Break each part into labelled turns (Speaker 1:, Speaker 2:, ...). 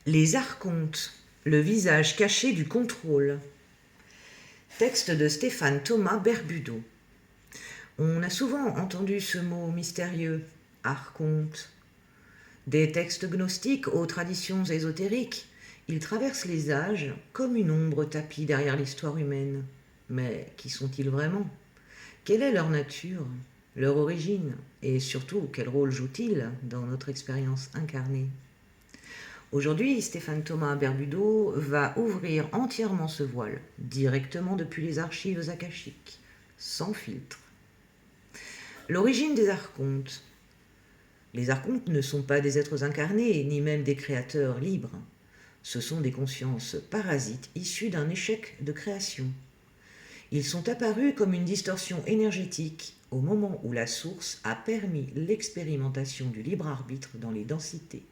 Speaker 1: Les archontes, le visage caché du contrôle. Texte de Stéphane Thomas Berbudo. On a souvent entendu ce mot mystérieux, archonte. Des textes gnostiques aux traditions ésotériques, ils traversent les âges comme une ombre tapie derrière l'histoire humaine. Mais qui sont-ils vraiment? Quelle est leur nature, leur origine, et surtout quel rôle jouent-ils dans notre expérience incarnée? Aujourd'hui, Stéphane Thomas Berbudo va ouvrir entièrement ce voile, directement depuis les archives akashiques, sans filtre. L'origine des archontes. Les archontes ne sont pas des êtres incarnés, ni même des créateurs libres. Ce sont des consciences parasites issues d'un échec de création. Ils sont apparus comme une distorsion énergétique au moment où la source a permis l'expérimentation du libre arbitre dans les densités.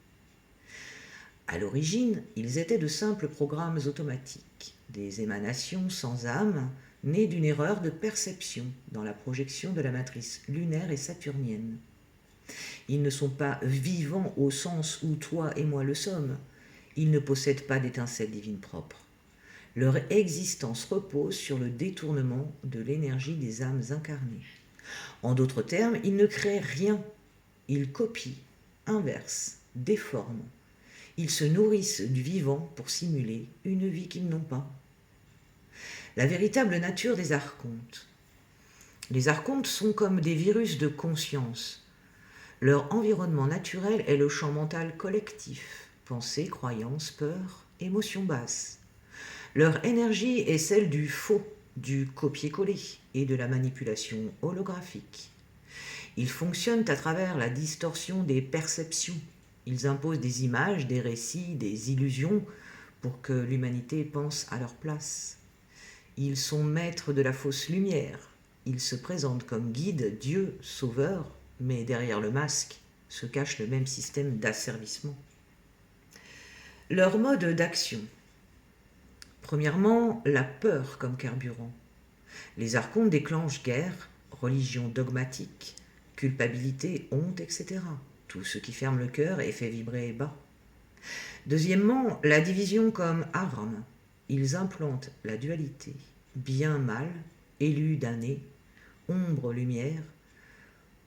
Speaker 1: À l'origine, ils étaient de simples programmes automatiques, des émanations sans âme, nées d'une erreur de perception dans la projection de la matrice lunaire et saturnienne. Ils ne sont pas vivants au sens où toi et moi le sommes. Ils ne possèdent pas d'étincelle divine propre. Leur existence repose sur le détournement de l'énergie des âmes incarnées. En d'autres termes, ils ne créent rien. Ils copient, inversent, déforment. Ils se nourrissent du vivant pour simuler une vie qu'ils n'ont pas. La véritable nature des archontes. Les archontes sont comme des virus de conscience. Leur environnement naturel est le champ mental collectif, pensée, croyance, peur, émotions basses. Leur énergie est celle du faux, du copier-coller et de la manipulation holographique. Ils fonctionnent à travers la distorsion des perceptions. Ils imposent des images, des récits, des illusions pour que l'humanité pense à leur place. Ils sont maîtres de la fausse lumière. Ils se présentent comme guides, dieux, sauveurs, mais derrière le masque se cache le même système d'asservissement. Leur mode d'action. Premièrement, la peur comme carburant. Les archontes déclenchent guerre, religion dogmatique, culpabilité, honte, etc. Tout ce qui ferme le cœur et fait vibrer bas. Deuxièmement, la division comme arme. Ils implantent la dualité, bien-mal, élu damné, ombre-lumière,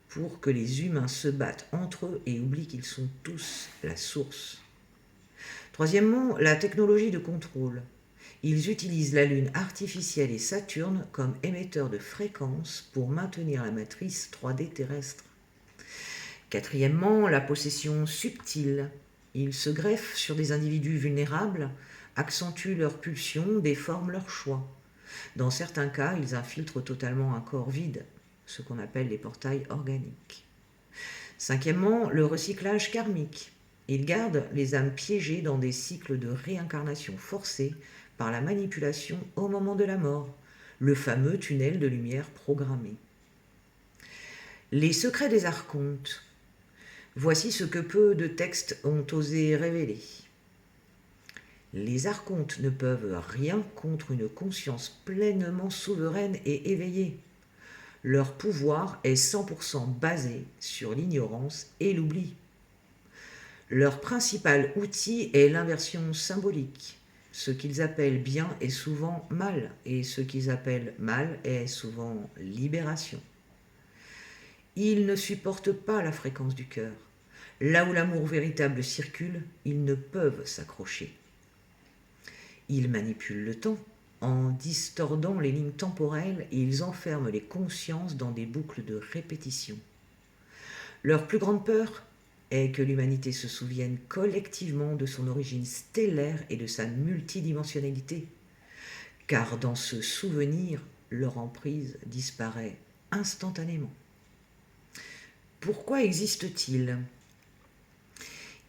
Speaker 1: pour que les humains se battent entre eux et oublient qu'ils sont tous la source. Troisièmement, la technologie de contrôle. Ils utilisent la Lune artificielle et Saturne comme émetteurs de fréquences pour maintenir la matrice 3D terrestre. Quatrièmement, la possession subtile. Ils se greffent sur des individus vulnérables, accentuent leurs pulsions, déforment leurs choix. Dans certains cas, ils infiltrent totalement un corps vide, ce qu'on appelle les portails organiques. Cinquièmement, le recyclage karmique. Ils gardent les âmes piégées dans des cycles de réincarnation forcés par la manipulation au moment de la mort, le fameux tunnel de lumière programmé. Les secrets des archontes. Voici ce que peu de textes ont osé révéler. Les archontes ne peuvent rien contre une conscience pleinement souveraine et éveillée. Leur pouvoir est 100% basé sur l'ignorance et l'oubli. Leur principal outil est l'inversion symbolique. Ce qu'ils appellent bien est souvent mal, et ce qu'ils appellent mal est souvent libération. Ils ne supportent pas la fréquence du cœur. Là où l'amour véritable circule, ils ne peuvent s'accrocher. Ils manipulent le temps. En distordant les lignes temporelles, ils enferment les consciences dans des boucles de répétition. Leur plus grande peur est que l'humanité se souvienne collectivement de son origine stellaire et de sa multidimensionnalité, car dans ce souvenir, leur emprise disparaît instantanément. Pourquoi existent-ils ?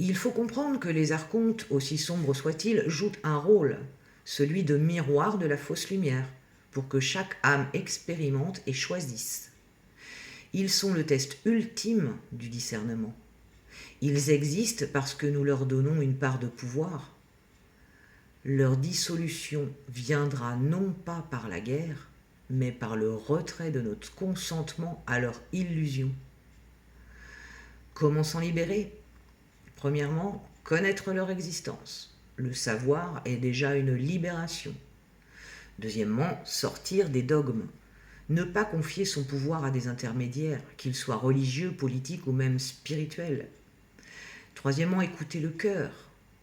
Speaker 1: Il faut comprendre que les archontes, aussi sombres soient-ils, jouent un rôle, celui de miroir de la fausse lumière, pour que chaque âme expérimente et choisisse. Ils sont le test ultime du discernement. Ils existent parce que nous leur donnons une part de pouvoir. Leur dissolution viendra non pas par la guerre, mais par le retrait de notre consentement à leur illusion. Comment s'en libérer ? Premièrement, connaître leur existence. Le savoir est déjà une libération. Deuxièmement, sortir des dogmes. Ne pas confier son pouvoir à des intermédiaires, qu'ils soient religieux, politiques ou même spirituels. Troisièmement, écouter le cœur.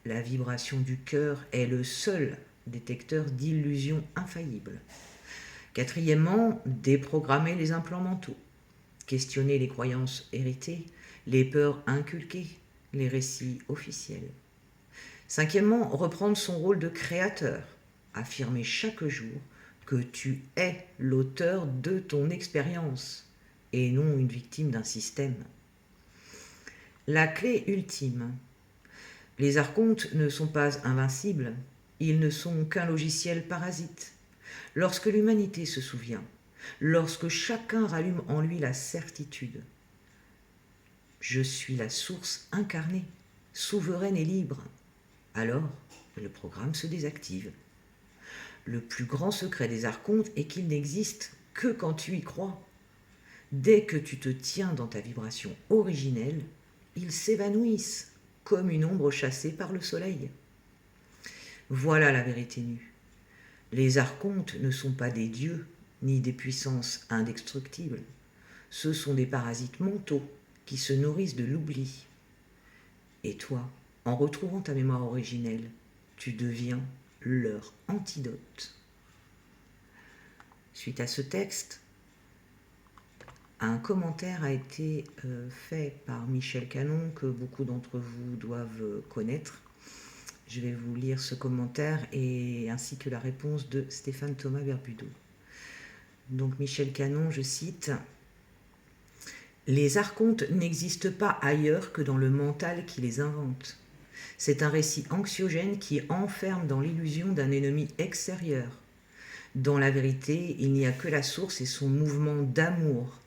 Speaker 1: La vibration du cœur est le seul détecteur d'illusions infaillibles. Quatrièmement, déprogrammer les implants mentaux. Questionner les croyances héritées, les peurs inculquées, les récits officiels. Cinquièmement, reprendre son rôle de créateur. Affirmer chaque jour que tu es l'auteur de ton expérience et non une victime d'un système. La clé ultime. Les archontes ne sont pas invincibles, ils ne sont qu'un logiciel parasite. Lorsque l'humanité se souvient, lorsque chacun rallume en lui la certitude, je suis la source incarnée, souveraine et libre, alors le programme se désactive. Le plus grand secret des archontes est qu'ils n'existent que quand tu y crois. Dès que tu te tiens dans ta vibration originelle, ils s'évanouissent comme une ombre chassée par le soleil. Voilà la vérité nue. Les archontes ne sont pas des dieux ni des puissances indestructibles. Ce sont des parasites mentaux qui se nourrissent de l'oubli. Et toi, en retrouvant ta mémoire originelle, tu deviens leur antidote. Suite à ce texte, un commentaire a été fait par Michel Canon que beaucoup d'entre vous doivent connaître. Je vais vous lire ce commentaire ainsi que la réponse de Stéphane Thomas Berbudo. Donc Michel Canon, je cite: « Les archontes n'existent pas ailleurs que dans le mental qui les invente. C'est un récit anxiogène qui enferme dans l'illusion d'un ennemi extérieur. Dans la vérité, il n'y a que la source et son mouvement d'amour.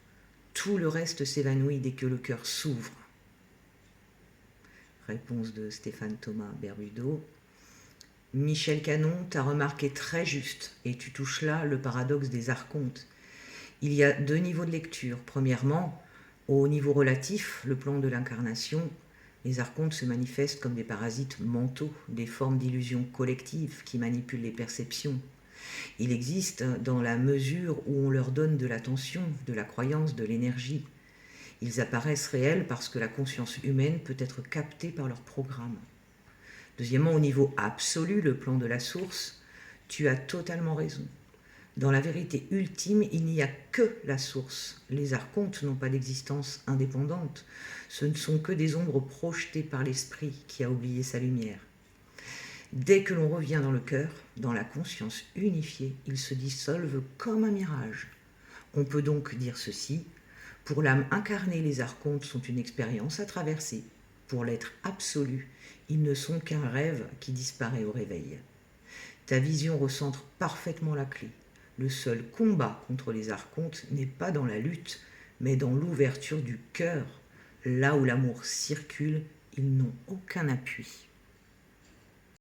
Speaker 1: Tout le reste s'évanouit dès que le cœur s'ouvre. » Réponse de Stéphane Thomas Berbudo. Michel Canon, ta remarque est très juste et tu touches là le paradoxe des archontes. Il y a deux niveaux de lecture. Premièrement, au niveau relatif, le plan de l'incarnation, les archontes se manifestent comme des parasites mentaux, des formes d'illusions collectives qui manipulent les perceptions. Il existe dans la mesure où on leur donne de l'attention, de la croyance, de l'énergie. Ils apparaissent réels parce que la conscience humaine peut être captée par leur programme. Deuxièmement, au niveau absolu, le plan de la source, tu as totalement raison. Dans la vérité ultime, il n'y a que la source. Les archontes n'ont pas d'existence indépendante. Ce ne sont que des ombres projetées par l'esprit qui a oublié sa lumière. Dès que l'on revient dans le cœur, dans la conscience unifiée, ils se dissolvent comme un mirage. On peut donc dire ceci: pour l'âme incarnée, les archontes sont une expérience à traverser. Pour l'être absolu, ils ne sont qu'un rêve qui disparaît au réveil. Ta vision recentre parfaitement la clé. Le seul combat contre les archontes n'est pas dans la lutte, mais dans l'ouverture du cœur. Là où l'amour circule, ils n'ont aucun appui.